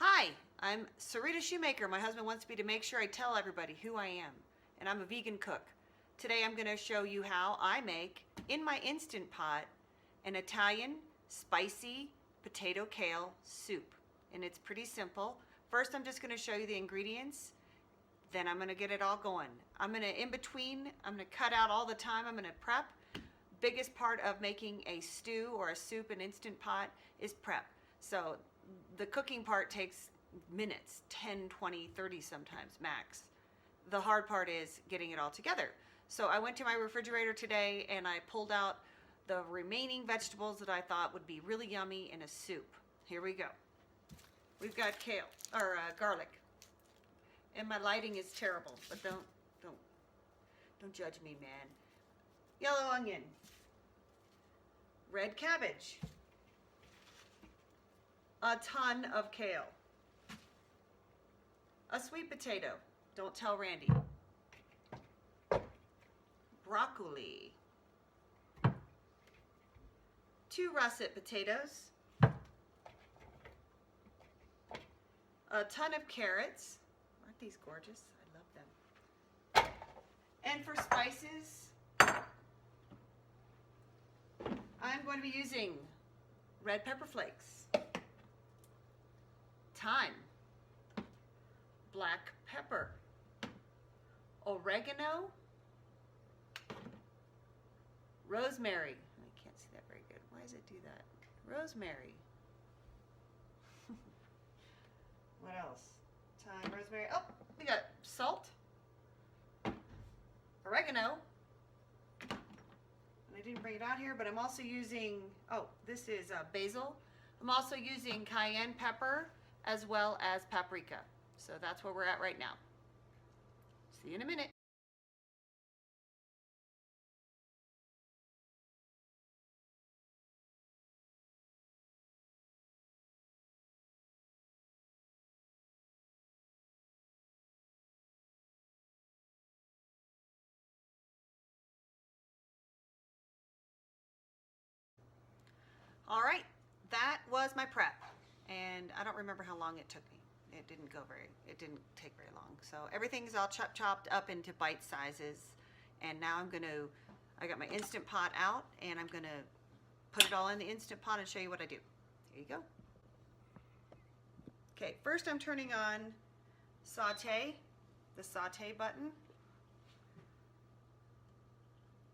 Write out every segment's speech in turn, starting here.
Hi, I'm Sarita Shoemaker. My husband wants me to make sure I tell everybody who I am, and I'm a vegan cook. Today I'm going to show you how I make, in my Instant Pot, an Italian spicy potato kale soup. And it's pretty simple. First I'm just going to show you the ingredients, then I'm going to get it all going. I'm going to, in between, I'm going to cut out all the time. I'm going to prep. Biggest part of making a stew or a soup in Instant Pot is prep. So the cooking part takes minutes, 10, 20, 30 sometimes max. The hard part is getting it all together. So I went to my refrigerator today and I pulled out the remaining vegetables that I thought would be really yummy in a soup. Here we go. We've got kale, or garlic. And my lighting is terrible, but don't judge me, man. Yellow onion, red cabbage, a ton of kale, a sweet potato, don't tell Randy, broccoli, 2 russet potatoes, a ton of carrots. Aren't these gorgeous? I love them. And for spices, I'm going to be using red pepper flakes, thyme, black pepper, oregano, rosemary. I can't see that very good. Why does it do that? Rosemary. What else? Thyme, rosemary. Oh, we got salt, oregano. I didn't bring it out here, but I'm also using, oh, this is basil. I'm also using cayenne pepper as well as paprika. So that's where we're at right now. See you in a minute. All right, that was my prep, and I don't remember how long it took me. It didn't take very long. So everything's all chopped up into bite sizes, and now I got my Instant Pot out, and I'm gonna put it all in the Instant Pot and show you what I do. Here you go. Okay, first I'm turning on the saute button,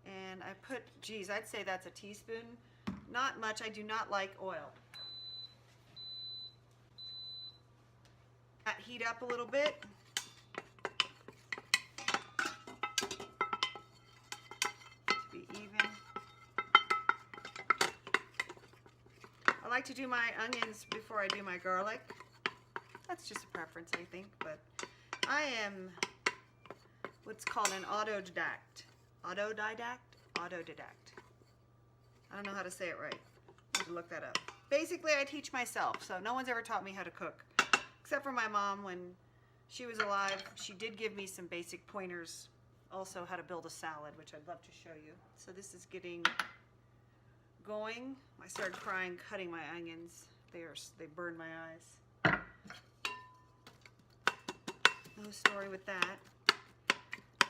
and I put, geez, I'd say that's a teaspoon. Not much. I do not like oil. That heat up a little bit. To be even. I like to do my onions before I do my garlic. That's just a preference, I think, but I am what's called an autodidact. Autodidact. I don't know how to say it right. I have to look that up. Basically, I teach myself, so no one's ever taught me how to cook. Except for my mom. When she was alive, she did give me some basic pointers, also how to build a salad, which I'd love to show you. So this is getting going. I started crying cutting my onions. They burned my eyes. No story with that.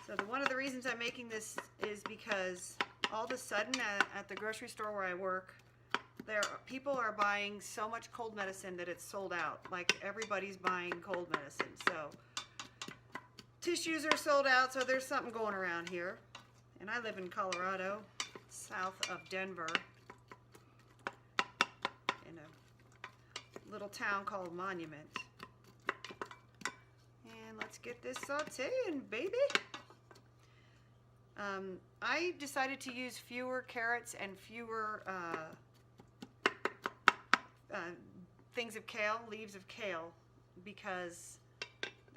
So one of the reasons I'm making this is because all of a sudden at the grocery store where I work, people are buying so much cold medicine that it's sold out. Like everybody's buying cold medicine. So tissues are sold out, so there's something going around here. And I live in Colorado, south of Denver, in a little town called Monument. And let's get this sauteing, baby. I decided to use fewer carrots and fewer things of kale, leaves of kale, because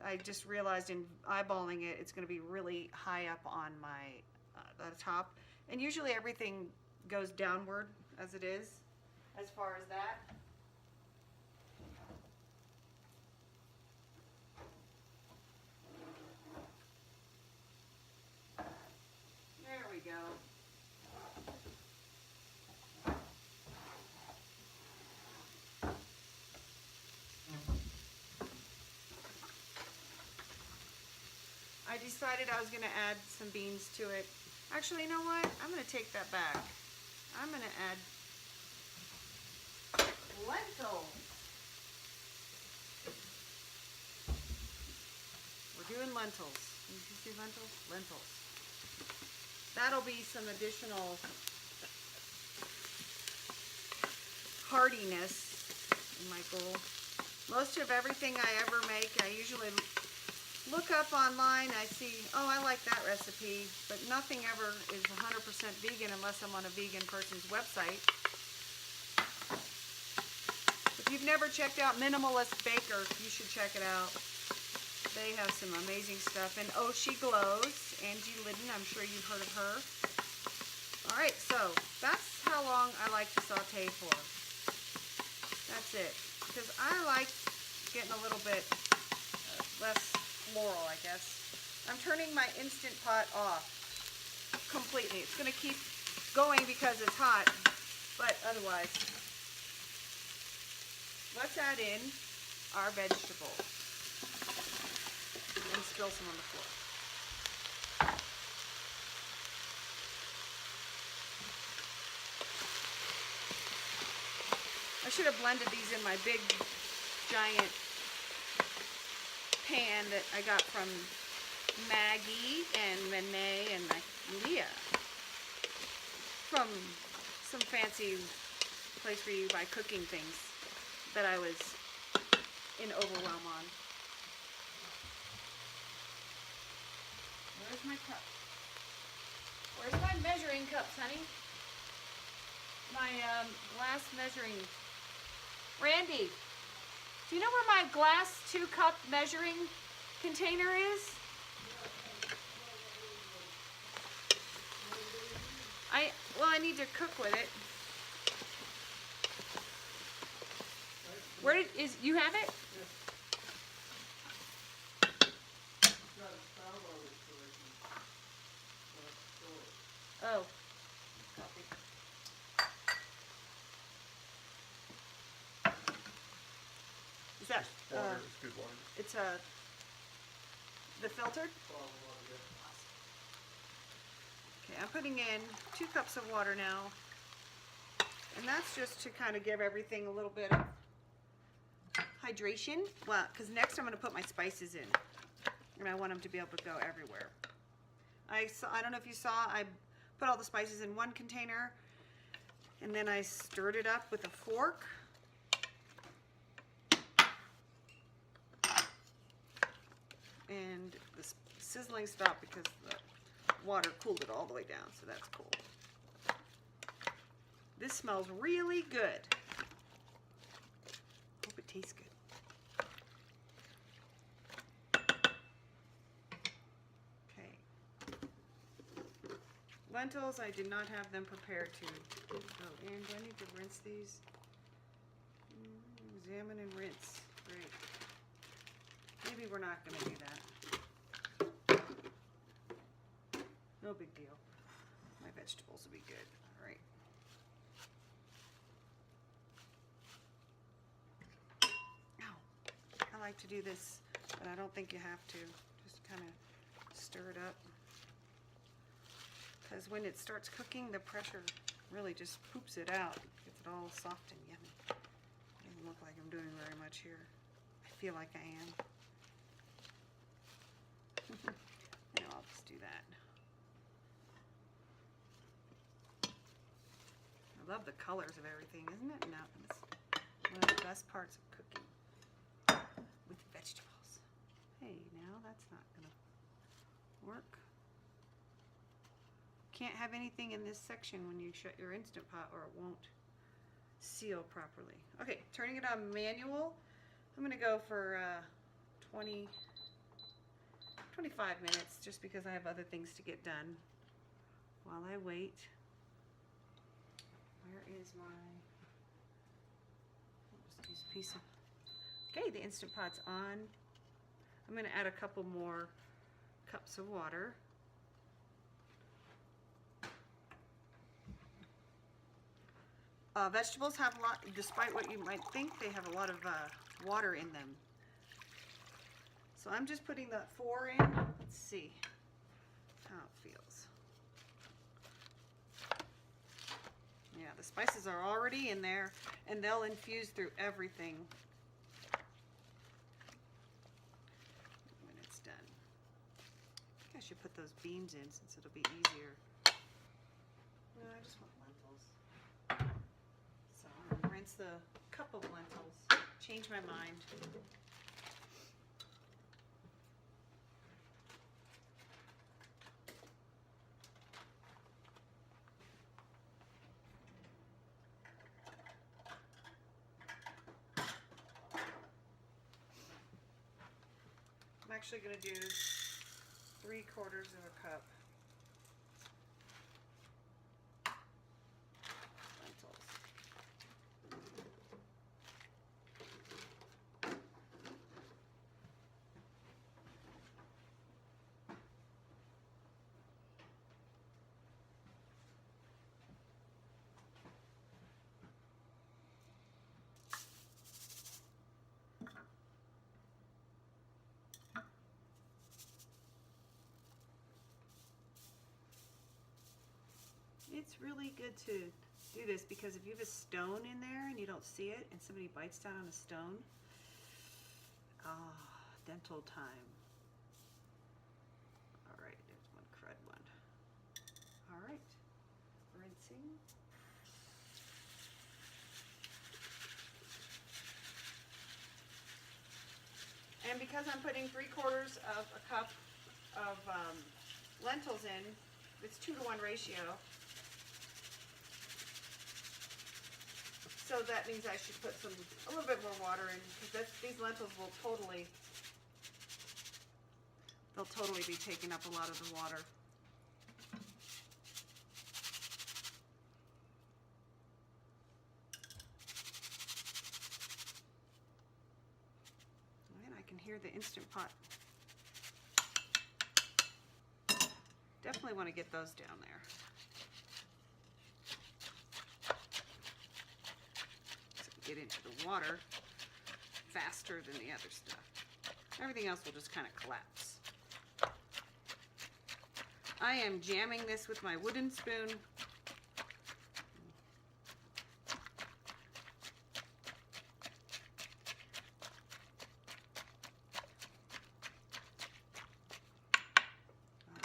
I just realized in eyeballing it, it's going to be really high up on my the top. And usually everything goes downward as it is, as far as that. There we go. I decided I was going to add some beans to it. Actually, you know what? I'm going to take that back. I'm going to add lentils. We're doing lentils. Did you see lentils? Lentils. That'll be some additional hardiness in my bowl. Most of everything I ever make, I usually look up online. I see, oh, I like that recipe, but nothing ever is 100% vegan unless I'm on a vegan person's website. If you've never checked out Minimalist Baker, you should check it out. They have some amazing stuff. And Oh, She Glows, Angie Liddon, I'm sure you've heard of her. All right, so that's how long I like to saute for. That's it. Because I like getting a little bit less floral, I guess. I'm turning my Instant Pot off completely. It's going to keep going because it's hot, but otherwise. Let's add in our vegetables and spill some on the floor. I should have blended these in my big, giant pan that I got from Maggie and Renee and Leah from some fancy place where you buy cooking things that I was in overwhelm on. Where's my cup? Where's my measuring cups, honey? My glass measuring. Randy, do you know where my glass 2-cup measuring container is? I need to cook with it. Where you have it? Oh. Copy. Is that water? It's good water. It's the filtered? Okay, I'm putting in 2 cups of water now, and that's just to kind of give everything a little bit of hydration. Well, because next I'm going to put my spices in, and I want them to be able to go everywhere. I don't know if you saw, I put all the spices in one container, and then I stirred it up with a fork. And the sizzling stopped because the water cooled it all the way down, so that's cool. This smells really good. Hope it tastes good. Okay. Lentils, I did not have them prepared to go in. Do I need to rinse these? Examine and rinse. Great. Maybe we're not going to do that. No big deal. My vegetables will be good. All right. Ow. I like to do this, but I don't think you have to. Just kind of stir it up. Because when it starts cooking, the pressure really just poops it out. Gets it all soft and yummy. Doesn't look like I'm doing very much here. I feel like I am. No, I'll just do that. I love the colors of everything, isn't it? No, it's one of the best parts of cooking with vegetables. Hey, now that's not gonna work. Can't have anything in this section when you shut your Instant Pot or it won't seal properly. Okay, turning it on manual. I'm gonna go for 25 minutes just because I have other things to get done while I wait. Where is my, just use a piece of, okay, the Instant Pot's on. I'm going to add a couple more cups of water. Vegetables have a lot, despite what you might think, they have a lot of water in them. So I'm just putting that 4 in. Let's see how it feels. Yeah, the spices are already in there, and they'll infuse through everything when it's done. I think I should put those beans in since it'll be easier. No, I just want lentils. So I'm gonna rinse the cup of lentils. Change my mind. I'm actually going to do 3/4 of a cup lentils. It's really good to do this because if you have a stone in there and you don't see it and somebody bites down on a stone, dental time. All right, there's one crud one. All right, rinsing. And because I'm putting 3/4 of a cup of lentils in, it's 2-to-1 ratio. So that means I should put a little bit more water in because these lentils will they'll totally be taking up a lot of the water. And I can hear the Instant Pot. Definitely want to get those down there. Get into the water faster than the other stuff. Everything else will just kind of collapse. I am jamming this with my wooden spoon.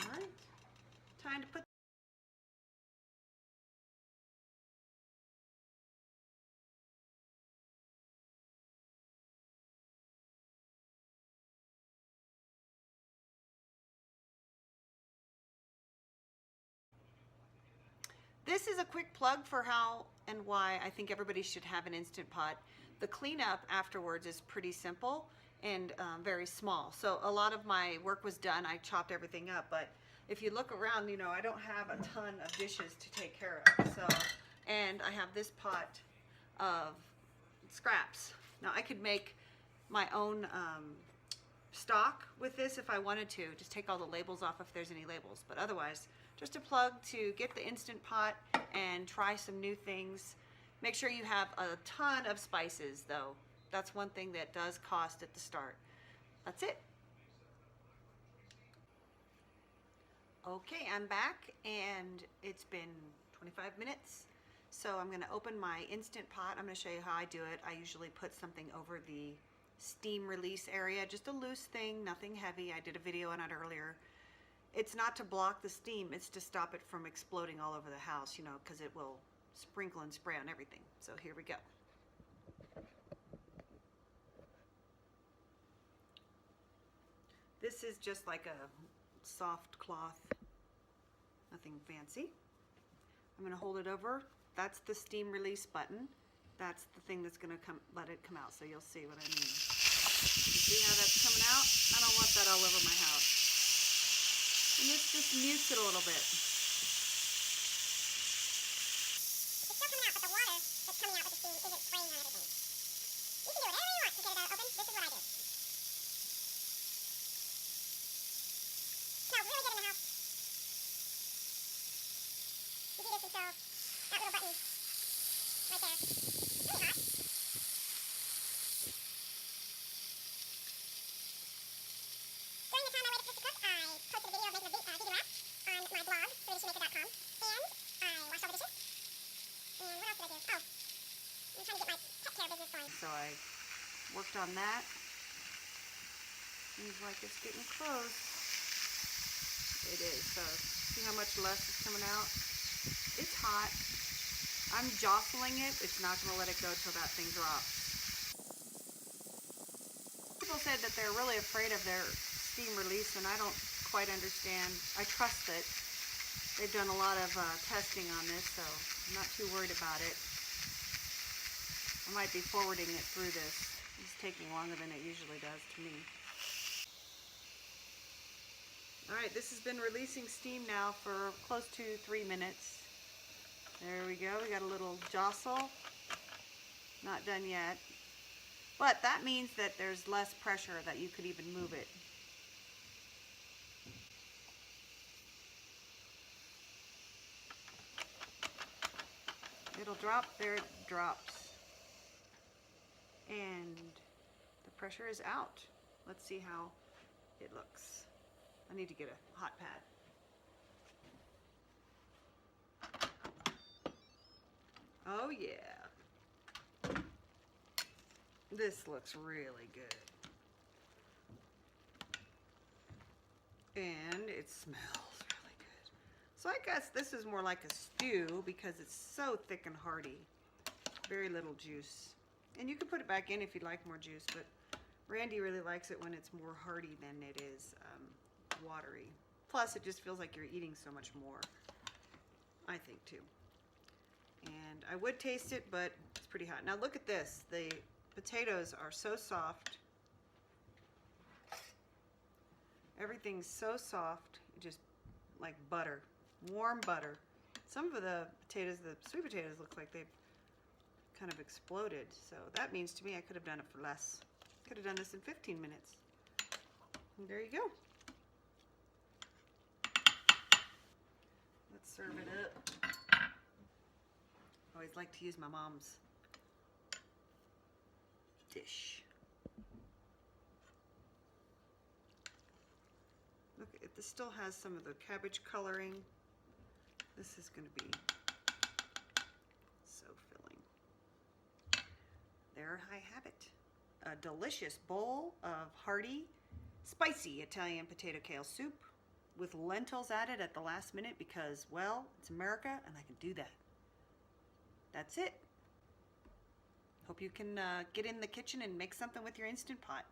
All right, time to put This is a quick plug for how and why I think everybody should have an Instant Pot. The cleanup afterwards is pretty simple and very small. So a lot of my work was done. I chopped everything up, but if you look around, you know, I don't have a ton of dishes to take care of. So, and I have this pot of scraps. Now I could make my own stock with this if I wanted to. Just take all the labels off if there's any labels, but otherwise, just a plug to get the Instant Pot and try some new things. Make sure you have a ton of spices though. That's one thing that does cost at the start. That's it. Okay, I'm back and it's been 25 minutes. So I'm gonna open my Instant Pot. I'm gonna show you how I do it. I usually put something over the steam release area, just a loose thing, nothing heavy. I did a video on it earlier. It's not to block the steam, it's to stop it from exploding all over the house, you know, because it will sprinkle and spray on everything. So here we go. This is just like a soft cloth, nothing fancy. I'm going to hold it over. That's the steam release button. That's the thing that's going to let it come out, so you'll see what I mean. You see how that's coming out? I don't want that all over my house. And this just mutes it a little bit. It's still coming out, but the water that's coming out with the steam isn't spraying on everything. You can do whatever you want to get it out open. This is what I do. Smells really good in the house. You do this until that little button right there. It's really hot. So I worked on that. Seems like it's getting close. It is. So see how much less is coming out? It's hot. I'm jostling it. It's not going to let it go till that thing drops. People said that they're really afraid of their steam release, and I don't quite understand. I trust it. They've done a lot of testing on this, so I'm not too worried about it. I might be forwarding it through this. It's taking longer than it usually does to me. Alright, this has been releasing steam now for close to 3 minutes. There we go. We got a little jostle. Not done yet. But that means that there's less pressure, that you could even move it. It'll drop. There it drops. And the pressure is out. Let's see how it looks. I need to get a hot pad. Oh yeah. This looks really good. And it smells really good. So I guess this is more like a stew because it's so thick and hearty. Very little juice. And you can put it back in if you'd like more juice, but Randy really likes it when it's more hearty than it is watery. Plus it just feels like you're eating so much more, I think too. And I would taste it, but it's pretty hot. Now look at this. The potatoes are so soft. Everything's so soft, just like butter, warm butter. Some of the potatoes, the sweet potatoes, look like they've kind of exploded. So that means to me I could have done it for less. Could have done this in 15 minutes. And there you go. Let's serve it up. I always like to use my mom's dish. Look, this still has some of the cabbage coloring. This is going to be so filling. There I have it. A delicious bowl of hearty, spicy Italian potato kale soup with lentils added at the last minute because, well, it's America and I can do that. That's it. Hope you can get in the kitchen and make something with your Instant Pot.